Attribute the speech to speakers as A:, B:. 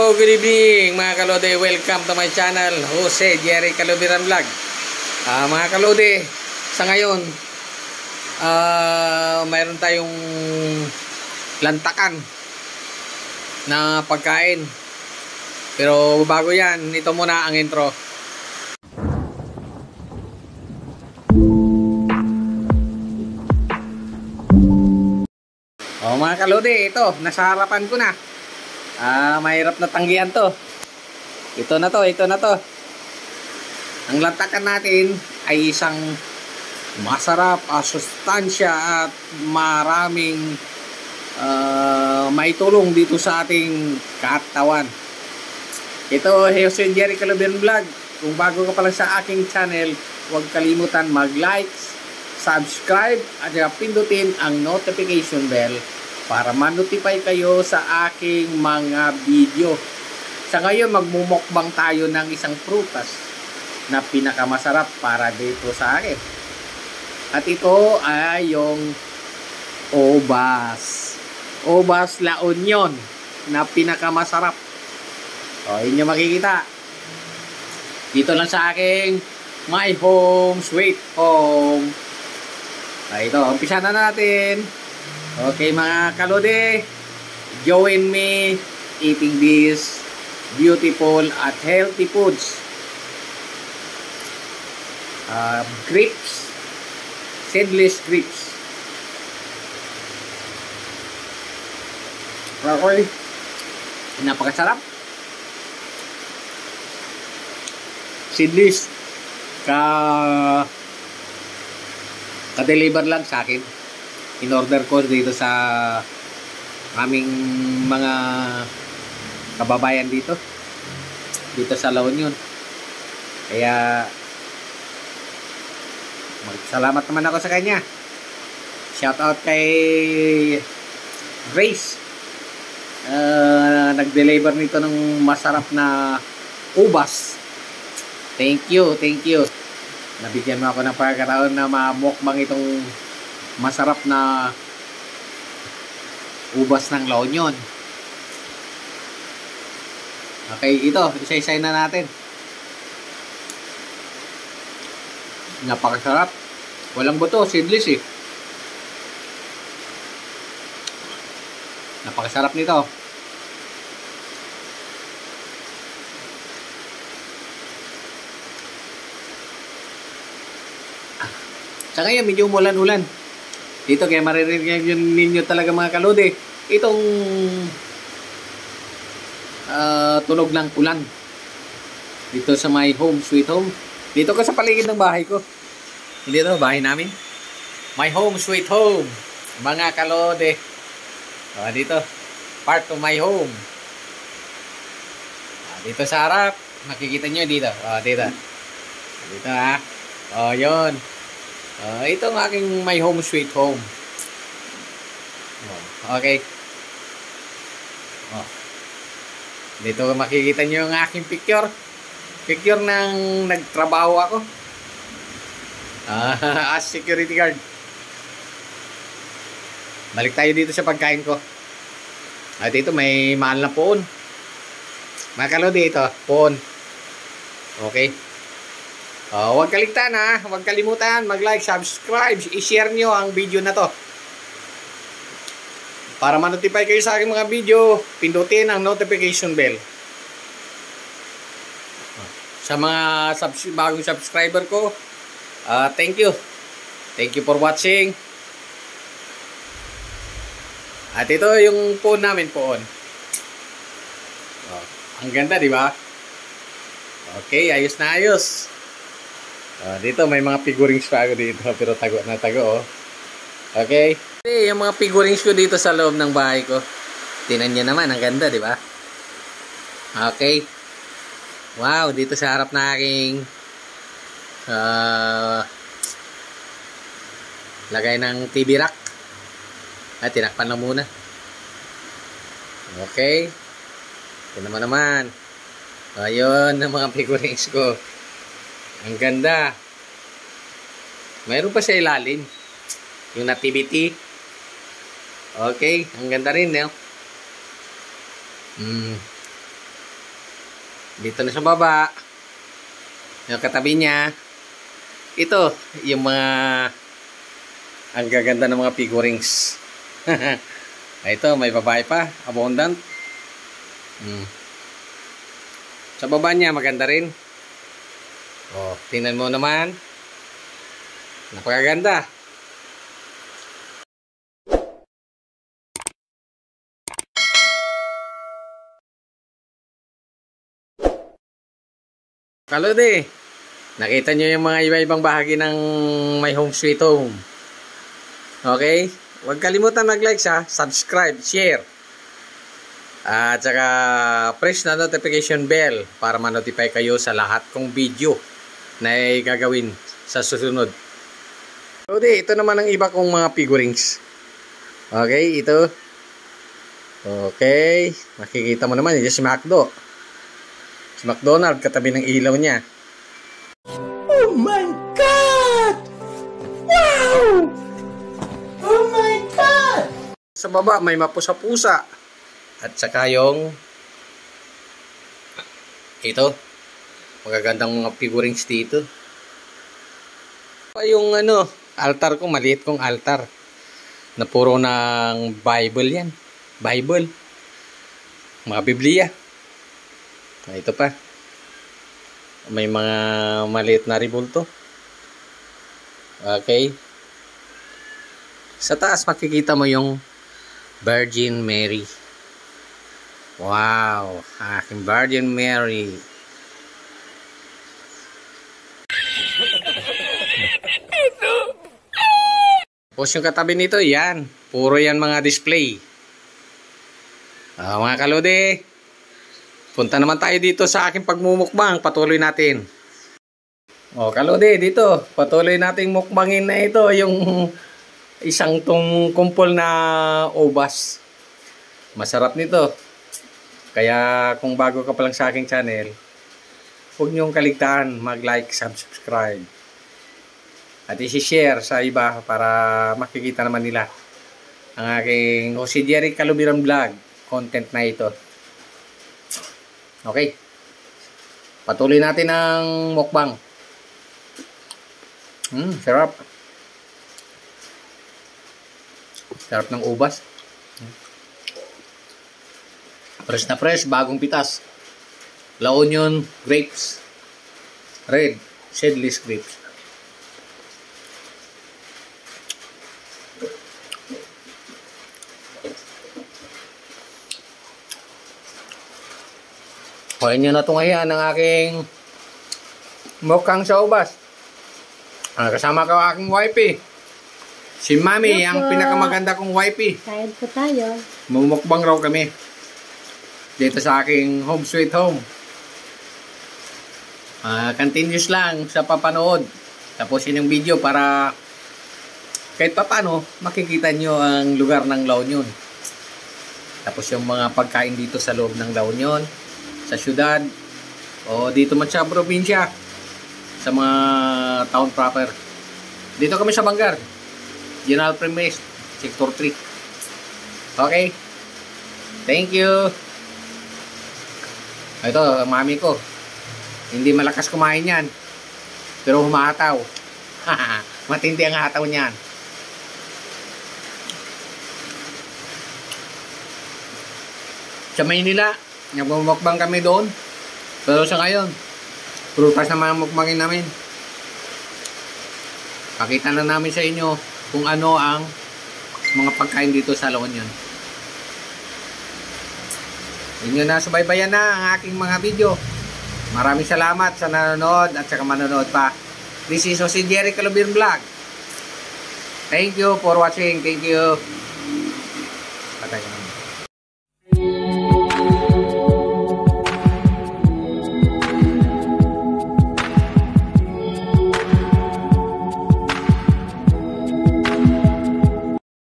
A: Hello, good evening mga kalode. Welcome to my channel, Jose Jerry Kalubiran Vlog. Mga kalode, sa ngayon mayroon tayong lantakan na pagkain. Pero bago yan, ito muna ang intro. Mga kalode, ito, nasa harapan ko na. Mahirap na tanggihan to. Ito na to. Ang lantakan natin ay isang masarap, sustansya at maraming maitulong dito sa ating katawan. Ito, Jose Jerry Kalubiran Vlog. Kung bago ka pa lang sa aking channel, huwag kalimutan mag-like, subscribe at pindutin ang notification bell para ma-notify kayo sa aking mga video. Sa ngayon, magmumukbang tayo ng isang prutas na pinakamasarap para dito sa akin. At ito ay yung Ubas. Ubas La Union na pinakamasarap. O, yun yung makikita. Dito lang sa aking My Home Sweet Home. Ito, umpisa na natin. Okay mga kalode, join me eating this beautiful at healthy foods. Grapes, seedless grapes. Okay, napakasarap. Seedless, ka-deliver lang sa akin. In-order ko dito sa aming mga kababayan dito sa La Union. Kaya magsalamat naman ako sa kanya. Shout out kay Grace, nag-deliver nito ng masarap na ubas. Thank you. Nabigyan mo ako ng pagkakataon na mamukbang itong masarap na ubas ng La Union. Okay, ito, isa-isa na natin. Napakasarap. Walang buto, seedless eh. Napakasarap nito. Sa ngayon, medyo umulan-ulan dito, kaya maririnig ninyo talaga mga kalode itong tunog ng ulan dito sa my home sweet home. Dito ko sa paligid ng bahay ko. Hindi, ito bahay namin, my home sweet home mga kalode. Dito part of my home. Dito sa harap makikita nyo dito. Dito yun. Ito ang aking my home sweet home. Okay. Dito makikita nyo yung aking picture. Picture ng nagtrabaho ako. As security guard. Balik tayo dito sa pagkain ko. At dito may mahal na poon. Mga kalode, ito, poon. Okay. Huwag kaligtan huwag kalimutan mag-like, subscribe, i-share nyo ang video na to. Para ma-notify kayo sa aking mga video, pindutin ang notification bell. Sa mga bagong subscriber ko, thank you. Thank you for watching. At ito yung phone namin, phone. Ang ganda, di ba? Okay, ayos na ayos. Dito may mga figurines pa ako dito, pero tago na tago. Okay. Yung mga figurines ko dito sa loob ng bahay ko. Tingnan niyo naman, ang ganda, di ba? Okay. Wow, dito sa harap na aking lagay ng TV rack. Tinakpan lang muna. Okay. Ito naman. Ayun ang mga figurines ko. Ang ganda. Mayroon pa sa ilalim yung nativity. Okay, ang ganda rin, no? Dito na sa baba. Yung katabi niya. Ito, yung mga ang gaganda ng mga figurines. Ito, may babae pa. Abundant. Sa baba niya, maganda rin. Oh, tingnan mo naman. Napakaganda. Kalodi, nakita nyo yung mga iba-ibang bahagi ng My Home Sweet Home. Okay? Huwag kalimutan mag-like subscribe, share. At saka press na notification bell para ma-notify kayo sa lahat kong video na gagawin sa susunod. Kalodi, ito naman ang iba kong mga figurines. Okay, ito. Okay, makikita mo naman, yung si Macdo. Si McDonald, katabi ng ilaw niya.
B: Oh my God! Wow! Oh my God!
A: Sa baba, may mapusa-pusa. At saka yung ito. Magagandang mga figurines dito. Yung altar ko, maliit kong altar. Na puro ng Bible yan. Bible. Mga Biblia. Ito pa. May mga maliit na ribulto. Okay. Sa taas makikita mo yung Virgin Mary. Wow. Aking Virgin Mary. Tapos yung katabi nito, yan. Puro yan mga display. Mga kalode. Punta naman tayo dito sa aking pagmumukbang. Patuloy natin. Kalode, dito. Patuloy nating mukbangin na ito. Yung isang kumpol na ubas. Masarap nito. Kaya kung bago ka pa lang sa aking channel, huwag niyong kaligtaan mag-like, subscribe. At isi-share sa iba para makikita naman nila ang aking Jose Jerry Calubiran Vlog content na ito. Okay. Patuloy natin ang mukbang. Sarap. Sarap ng ubas. Fresh na fresh, bagong pitas. La Union grapes. Red, seedless grapes. Kuhain nyo na itong ayan ng aking mukhang sa ubas. Kasama ko aking wifey. Si Mami, ang pinakamaganda kong wifey.
C: Kain po tayo.
A: Mumukbang raw kami. Dito sa aking home sweet home. Continuous lang sa papanood. Tapusin yung video para kahit papano makikita nyo ang lugar ng La Union. Tapos yung mga pagkain dito sa loob ng La Union, sa syudad, o dito man sa probinsya, sa mga town proper. Dito kami sa Bangar, General Primaries, Sector 3. Okay? Thank you. Ito, mami ko. Hindi malakas kumain yan. Pero humahataw. Matindi ang hataw niyan. Sa Maynila, nagmumukbang kami doon. Pero sa ngayon, prutas naman ang mukbangin namin. Pakita na namin sa inyo kung ano ang mga pagkain dito sa La Union. Inyo na, subaybayan na ang aking mga video. Maraming salamat sa nanonood at saka manonood pa. This is Jose Jerry Calubiran Vlog. Thank you for watching. Thank you. Patay ka naman.